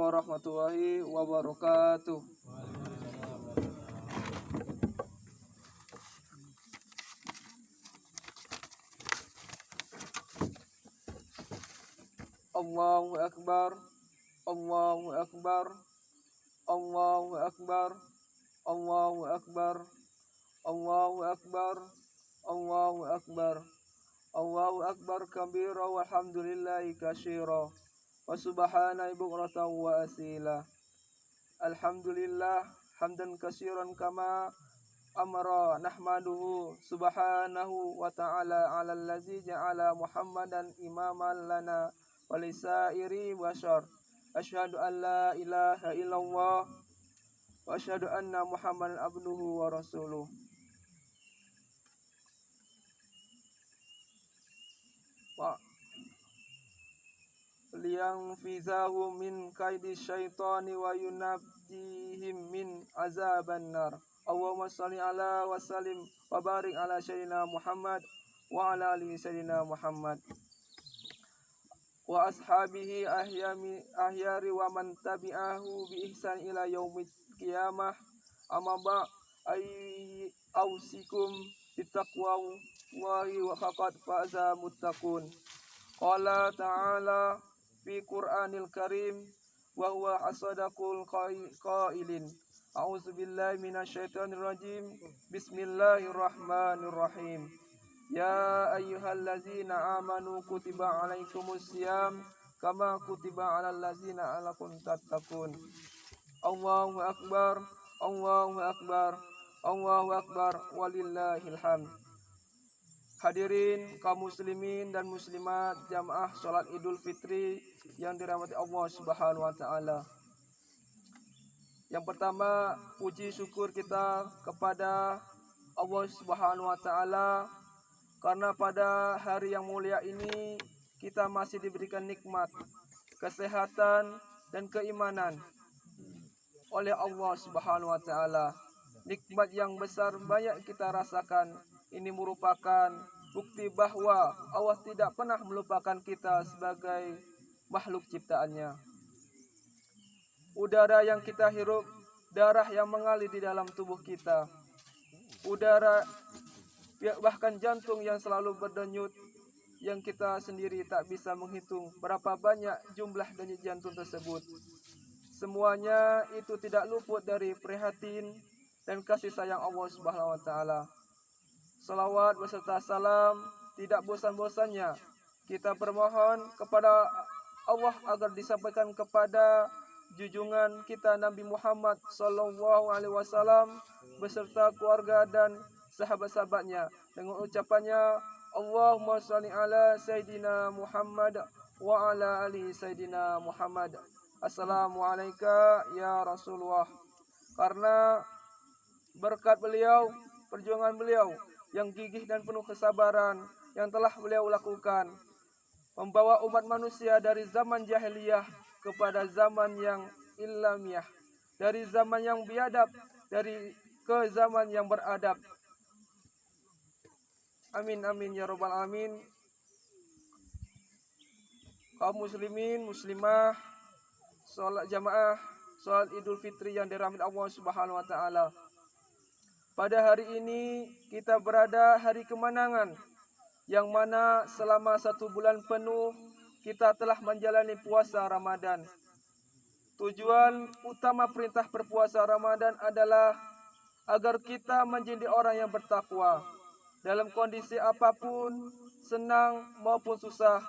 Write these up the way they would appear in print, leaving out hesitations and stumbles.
warahmatullahi wabarakatuh. Allahu Akbar, Allahu Akbar, Allahu Akbar, Allahu Akbar, Allahu Akbar, Allahu Akbar, Allahu Akbar kabira walhamdulillahi katsira wa subhanallahi bukratan wa asila. Alhamdulillah hamdan katsiran kama amara nahmaduhu subhanahu wa ta'ala ala allazi ja'ala Muhammadan imaman lana wa lisairi bashar. Asyhadu an la ilaha illallah wa asyhadu anna Muhammadan abduhu wa rasuluh. Wa liyangfizahu min kaidi syaitani wa yunabdihim min azaban nar. Allahumma shalli ala wa sallim wa barik ala sayyidina Muhammad wa ala alihi sayyidina Muhammad wa ashabihi ahyari wa man tabi'ahu bi ihsan ila yaumil qiyamah. Amma ba ay ausikum bitaqwa wahi wa faqad faza muttaqun. Qala ta'ala fi Qur'anil Karim wa huwa asdaqul qailin. A'udzu billahi minasyaitonir rajim. Bismillahirrahmanirrahim. Ya ayyuhallazina amanu kutiba alaikumus syiyam kama kutiba alal ladzina la'allakum tattaqun. Allahu akbar, Allahu akbar, Allahu akbar walillahil hamd. Hadirin kaum muslimin dan muslimat jamaah salat Idul Fitri yang dirahmati Allah Subhanahu wa taala. Yang pertama, puji syukur kita kepada Allah Subhanahu wa taala karena pada hari yang mulia ini kita masih diberikan nikmat, kesehatan dan keimanan oleh Allah Subhanahu wa taala. Nikmat yang besar banyak kita rasakan. Ini merupakan bukti bahwa Allah tidak pernah melupakan kita sebagai makhluk ciptaannya. Udara yang kita hirup, darah yang mengalir di dalam tubuh kita, udara bahkan jantung yang selalu berdenyut, yang kita sendiri tak bisa menghitung berapa banyak jumlah denyut jantung tersebut. Semuanya itu tidak luput dari prihatin dan kasih sayang Allah Subhanahu wa taala. Salawat beserta salam tidak bosan-bosannya kita bermohon kepada Allah agar disampaikan kepada junjungan kita Nabi Muhammad sallallahu alaihi wasallam beserta keluarga dan sahabat-sahabatnya dengan ucapannya Allahumma shalli ala sayyidina Muhammad wa ala ali sayyidina Muhammad. Assalamualaikum ya Rasulullah. Karena berkat beliau, perjuangan beliau yang gigih dan penuh kesabaran yang telah beliau lakukan, membawa umat manusia dari zaman jahiliyah kepada zaman yang ilmiah, dari zaman yang biadab ke zaman yang beradab. Amin amin ya rabbal alamin. Kaum muslimin muslimah, salat jamaah salat Idul Fitri yang dirahmati Allah Subhanahu wa taala. Pada hari ini kita berada hari kemenangan, yang mana selama 1 bulan penuh kita telah menjalani puasa Ramadan. Tujuan utama perintah berpuasa Ramadan adalah agar kita menjadi orang yang bertakwa dalam kondisi apapun, senang maupun susah,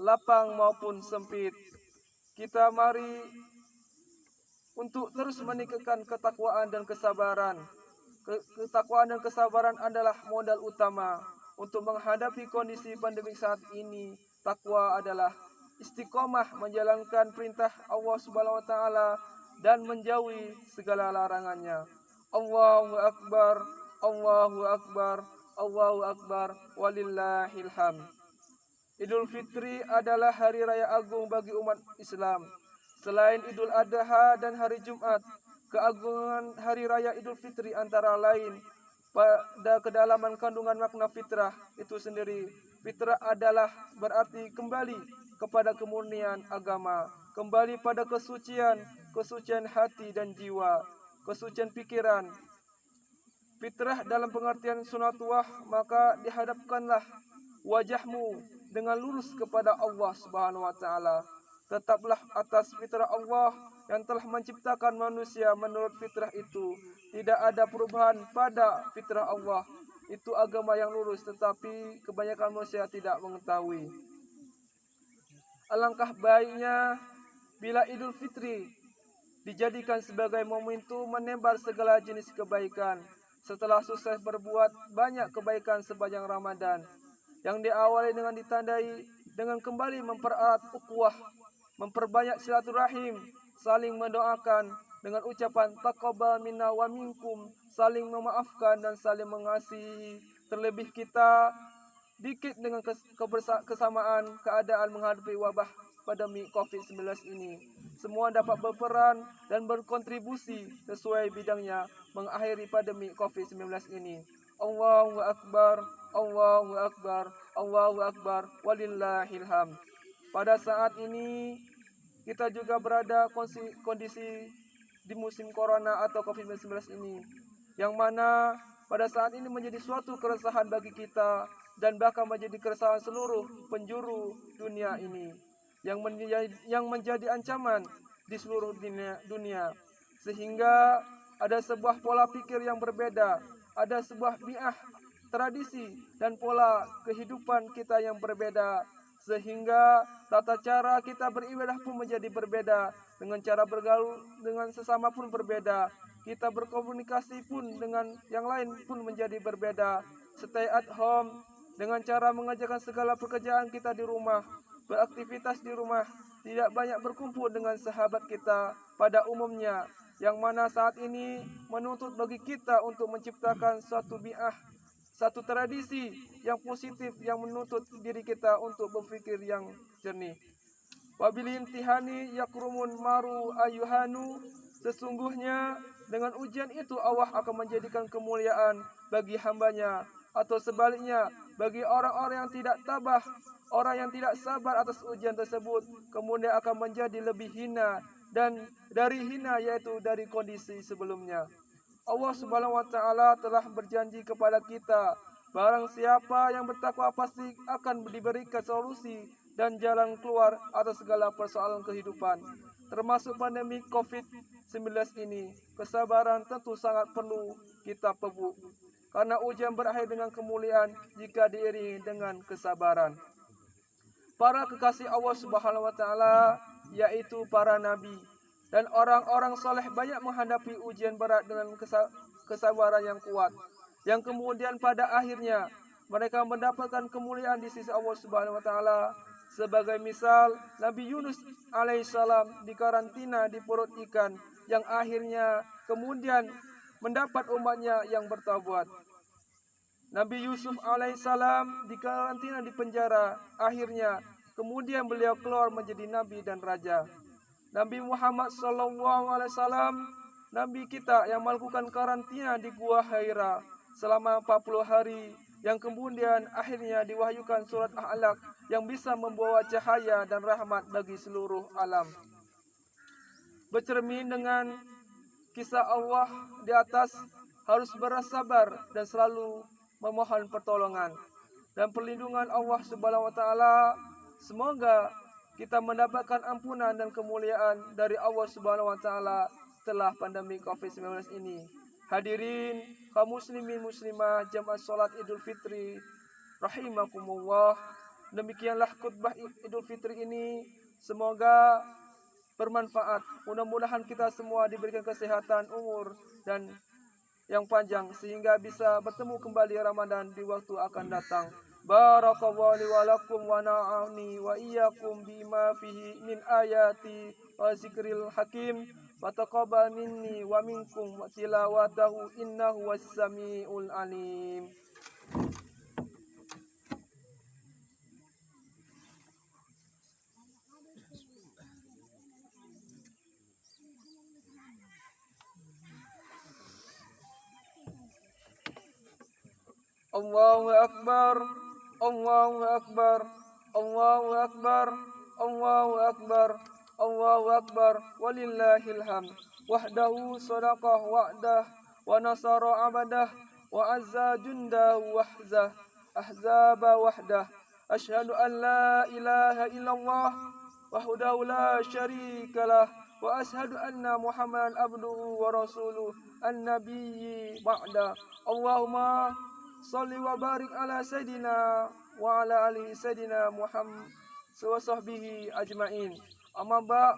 lapang maupun sempit. Kita mari untuk terus meningkatkan ketakwaan dan kesabaran. Ketakwaan dan kesabaran adalah modal utama untuk menghadapi kondisi pandemi saat ini. Takwa adalah istiqomah menjalankan perintah Allah Subhanahu wa taala dan menjauhi segala larangannya. Allahu akbar, Allahu akbar, Allahu akbar walillahil hamd. Idul Fitri adalah hari raya agung bagi umat Islam. Selain Idul Adha dan hari Jumat, keagungan hari raya Idul Fitri antara lain pada kedalaman kandungan makna fitrah itu sendiri. Fitrah adalah berarti kembali kepada kemurnian agama, kembali pada kesucian, kesucian hati dan jiwa, kesucian pikiran. Fitrah dalam pengertian sunatullah, maka dihadapkanlah wajahmu dengan lurus kepada Allah Subhanahu wa taala. Tetaplah atas fitrah Allah yang telah menciptakan manusia menurut fitrah itu. Tidak ada perubahan pada fitrah Allah. Itu agama yang lurus, tetapi kebanyakan manusia tidak mengetahui. Alangkah baiknya bila Idul Fitri dijadikan sebagai momentum menebar segala jenis kebaikan. Setelah sukses berbuat banyak kebaikan sepanjang Ramadan, yang diawali dengan ditandai dengan kembali mempererat ukhuwah, memperbanyak silaturahim, saling mendoakan dengan ucapan taqabbal minna wa minkum, saling memaafkan dan saling mengasihi. Terlebih kita dikit dengan kesamaan keadaan menghadapi wabah pandemi COVID-19 ini. Semua dapat berperan dan berkontribusi sesuai bidangnya mengakhiri pandemi COVID-19 ini. Allahu Akbar, Allahu Akbar, Allahu Akbar, walillahil hamd. Pada saat ini kita juga berada kondisi di musim corona atau COVID-19 ini, yang mana pada saat ini menjadi suatu keresahan bagi kita dan bahkan menjadi keresahan seluruh penjuru dunia ini, yang menjadi ancaman di seluruh dunia. Sehingga ada sebuah pola pikir yang berbeda, ada sebuah bi'ah, tradisi dan pola kehidupan kita yang berbeda, sehingga tata cara kita beribadah pun menjadi berbeda, dengan cara bergaul dengan sesama pun berbeda, kita berkomunikasi pun dengan yang lain pun menjadi berbeda. Stay at home dengan cara mengerjakan segala pekerjaan kita di rumah, beraktivitas di rumah, tidak banyak berkumpul dengan sahabat kita pada umumnya, yang mana saat ini menuntut bagi kita untuk menciptakan suatu bi'ah, satu tradisi yang positif yang menuntut diri kita untuk berfikir yang jernih. Wabil intihani yakrumun maru ayuhanu, sesungguhnya dengan ujian itu Allah akan menjadikan kemuliaan bagi hambanya, atau sebaliknya bagi orang-orang yang tidak tabah, orang yang tidak sabar atas ujian tersebut, kemudian akan menjadi lebih hina, dan dari hina yaitu dari kondisi sebelumnya. Allah Subhanahu wa taala telah berjanji kepada kita, barang siapa yang bertakwa pasti akan diberikan solusi dan jalan keluar atas segala persoalan kehidupan, termasuk pandemi COVID-19 ini. Kesabaran tentu sangat perlu kita pupuk, karena ujian berakhir dengan kemuliaan jika diiringi dengan kesabaran. Para kekasih Allah Subhanahu wa taala, yaitu para nabi dan orang-orang soleh, banyak menghadapi ujian berat dengan kesabaran yang kuat, yang kemudian pada akhirnya mereka mendapatkan kemuliaan di sisi Allah Subhanahu wa taala. Sebagai misal, Nabi Yunus alaihissalam dikarantina di perut ikan, yang akhirnya kemudian mendapat umatnya yang bertaubat. Nabi Yusuf alaihissalam dikarantina di penjara, akhirnya kemudian beliau keluar menjadi nabi dan raja. Nabi Muhammad SAW, nabi kita yang melakukan karantina di Gua Hira selama 40 hari, yang kemudian akhirnya diwahyukan surat Al-Alaq yang bisa membawa cahaya dan rahmat bagi seluruh alam. Bercermin dengan kisah Allah di atas, harus bersabar dan selalu memohon pertolongan dan perlindungan Allah Subhanahu wa taala. Semoga kita mendapatkan ampunan dan kemuliaan dari Allah Subhanahu wa taala setelah pandemi COVID-19 ini. Hadirin kaum muslimin muslimah jamaah salat Idul Fitri rahimakumullah. Demikianlah khutbah Idul Fitri ini, semoga bermanfaat. Mudah-mudahan kita semua diberikan kesehatan, umur dan yang panjang, sehingga bisa bertemu kembali Ramadan di waktu akan datang. Barakallahu li wa lakum wa na'ani wa iyyakum bima fihi min ayati wa zikril hakim, wa taqabbal minni wa minkum wa tilawatahu innahu was-sami'ul alim. Allahu Akbar, Allahu Akbar, Allahu Akbar, Allahu Akbar, Allahu akbar walillahil hamd. Wahdahu sadaqah wa'dah wa nasara abadah wa azza jundahu ahzaba wahdah. Asyhadu an la ilaha illallah wahdahu la syarikalah wa asyhadu anna Muhammadan abduhu wa rasuluh an-nabiyyi ba'da. Allahumma shalli wa barik ala sayidina wa ala ali sayidina Muhammad wa sahbihi ajmain. Amma ba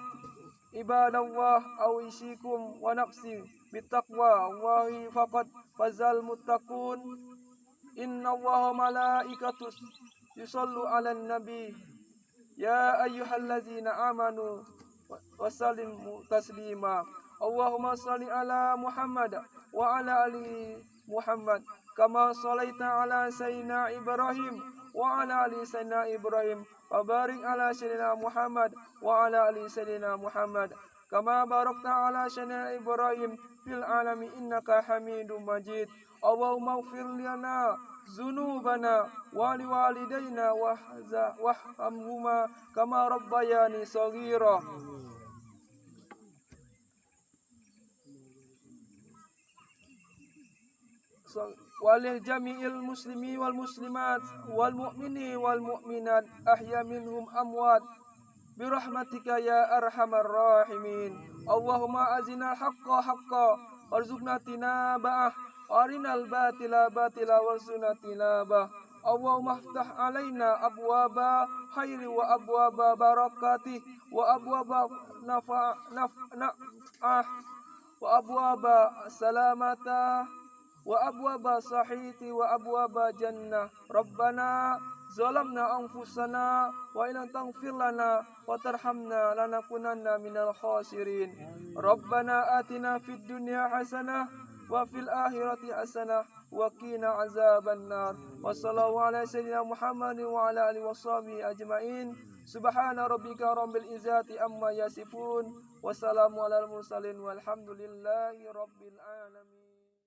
ibadallah awisikum wa nafsi bittaqwa Allahi faqad fazal muttaqun. Inna Allaha malaikatus yusallu 'alan nabi ya ayyuhallazina amanu wa sallimu taslima. Allahumma shalli ala Muhammad wa ala ali Muhammad kama shallaita ala sayyidina Ibrahim wa ala ali sayyidina Ibrahim wa barik ala sayyidina Muhammad wa ala ali sayyidina Muhammad kama barakta ala sayyidina Ibrahim fil alamin innaka Hamidum Majid. Allahumma ighfir lana dzunubana wa liwalidayna wahhamhuma kama rabbayani shaghira. Walil jami'il muslimi wal muslimat wal mu'mini wal mu'minat ahya minhum amwat birahmatika ya arhamar rahimin. Allahumma azinal haqqa haqqa warzuqna tinaba'ah warinal batila batila warzuqna tinabah. Allahumma iftah alaina abwaba khairi wa abwaba barakati wa abwaba naf'ah wa abwaba salamata wa abwaba sahiti wa abwaba jannah. Rabbana zalamna anfusana wa in taghfir lana wa tarhamna lanakunanna minal khasirin. Rabbana atina fid dunya hasanah wa fil akhirati hasanah wa qina azabannar. Wa sallallahu ala sayyidina Muhammadin wa ala alihi washabihi ajmain. Subhana rabbika rabbil izzati amma yasifun wa salamun alal mursalin walhamdulillahi rabbil alamin.